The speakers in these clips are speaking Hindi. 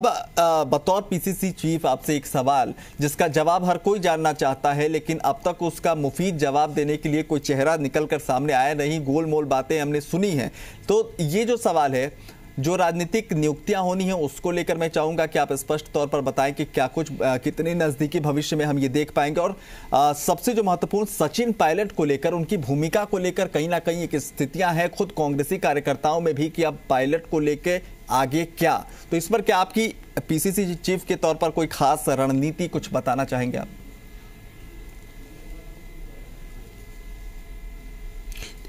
बतौर पीसीसी चीफ आपसे एक सवाल जिसका जवाब हर कोई जानना चाहता है, लेकिन अब तक उसका मुफीद जवाब देने के लिए कोई चेहरा निकलकर सामने आया नहीं। गोल मोल बातें हमने सुनी हैं। तो ये जो सवाल है, जो राजनीतिक नियुक्तियां होनी है, उसको लेकर मैं चाहूंगा कि आप स्पष्ट तौर पर बताएं कि क्या कुछ कितने नजदीकी भविष्य में हम ये देख पाएंगे। और सबसे जो महत्वपूर्ण सचिन पायलट को लेकर, उनकी भूमिका को लेकर कहीं ना कहीं एक स्थितियां हैं खुद कांग्रेसी कार्यकर्ताओं में भी कि अब पायलट को लेकर आगे क्या। तो इस पर क्या आपकी पीसीसी चीफ के तौर पर कोई खास रणनीति कुछ बताना चाहेंगे आप?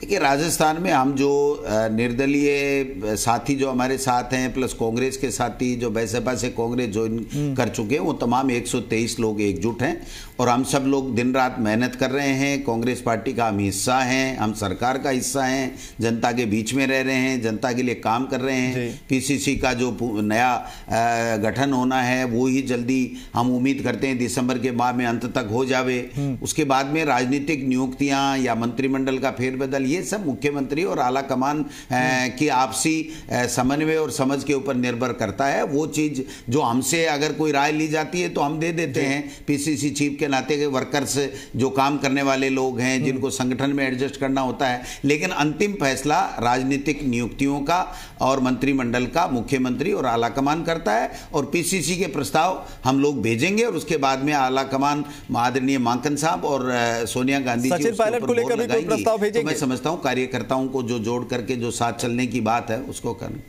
देखिए, राजस्थान में हम जो निर्दलीय साथी जो हमारे साथ हैं, प्लस कांग्रेस के साथी जो बसपा से कांग्रेस ज्वाइन कर चुके हैं, वो तमाम 123 लोग एकजुट हैं और हम सब लोग दिन रात मेहनत कर रहे हैं। कांग्रेस पार्टी का हम हिस्सा हैं, हम सरकार का हिस्सा हैं, जनता के बीच में रह रहे हैं, जनता के लिए काम कर रहे हैं। पीसीसी का जो नया गठन होना है वो ही जल्दी हम उम्मीद करते हैं दिसंबर के माह में अंत तक हो जावे। उसके बाद में राजनीतिक नियुक्तियां या मंत्रिमंडल का फेरबदल, ये सब मुख्यमंत्री और आला कमान की आपसी समन्वय और समझ के ऊपर निर्भर करता है। वो चीज जो हमसे अगर कोई राय ली जाती है तो हम दे देते हैं। पीसीसी चीफ के नाते के वर्कर्स जो काम करने वाले लोग हैं, जिनको संगठन में एडजस्ट करना होता है, लेकिन अंतिम फैसला राजनीतिक नियुक्तियों का और मंत्रिमंडल का मुख्यमंत्री और आला कमान करता है। और पीसीसी के प्रस्ताव हम लोग भेजेंगे और उसके बाद में आला कमान आदरणीय माकन साहब और सोनिया गांधी जी को लेकर भी प्रस्ताव भेजेंगे। मैं समझता हूं कार्यकर्ताओं को जो जोड़ करके जो साथ चलने की बात है उसको करना।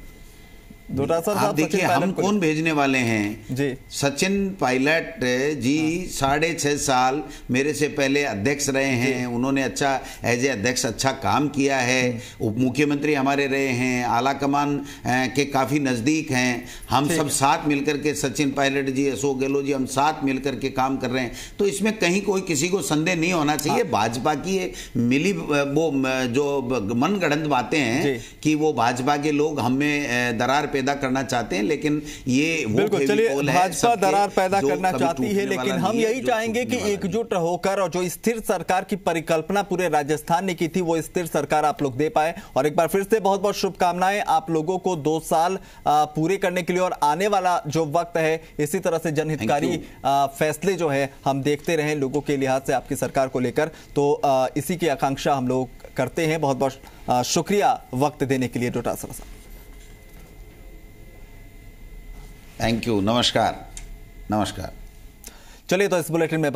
आप देखिए, हम कौन भेजने वाले हैं जी? सचिन पायलट जी 6.5 साल मेरे से पहले अध्यक्ष रहे हैं। उन्होंने अच्छा एज ए अध्यक्ष अच्छा काम किया है। उप मुख्यमंत्री हमारे रहे हैं, आला कमान के काफी नजदीक हैं। हम सब साथ मिलकर के, सचिन पायलट जी, अशोक गहलोत जी, हम साथ मिलकर के काम कर रहे हैं। तो इसमें कहीं कोई किसी को संदेह नहीं होना चाहिए। भाजपा की मिली वो जो मनगढ़ंत बातें हैं कि वो भाजपा के लोग हमें दरार पैदा करना चाहते हैं, लेकिन ये बिल्कुल, चलिए, भाजपा दरार पैदा करना चाहती है, लेकिन हम यही चाहेंगे कि एकजुट होकर और जो स्थिर सरकार की परिकल्पना पूरे राजस्थान ने की थी, वो स्थिर सरकार आप लोग दे पाए। और एक बार फिर से बहुत बहुत शुभकामनाएं आप लोगों को 2 साल पूरे करने के लिए, और आने वाला जो वक्त है इसी तरह से जनहितकारी फैसले जो है हम देखते रहें लोगों के लिहाज से आपकी सरकार को लेकर। तो इसी की आकांक्षा हम लोग करते हैं। बहुत बहुत शुक्रिया वक्त देने के लिए डोटासरा साहब। थैंक यू, नमस्कार। नमस्कार। चलिए, तो इस बुलेटिन में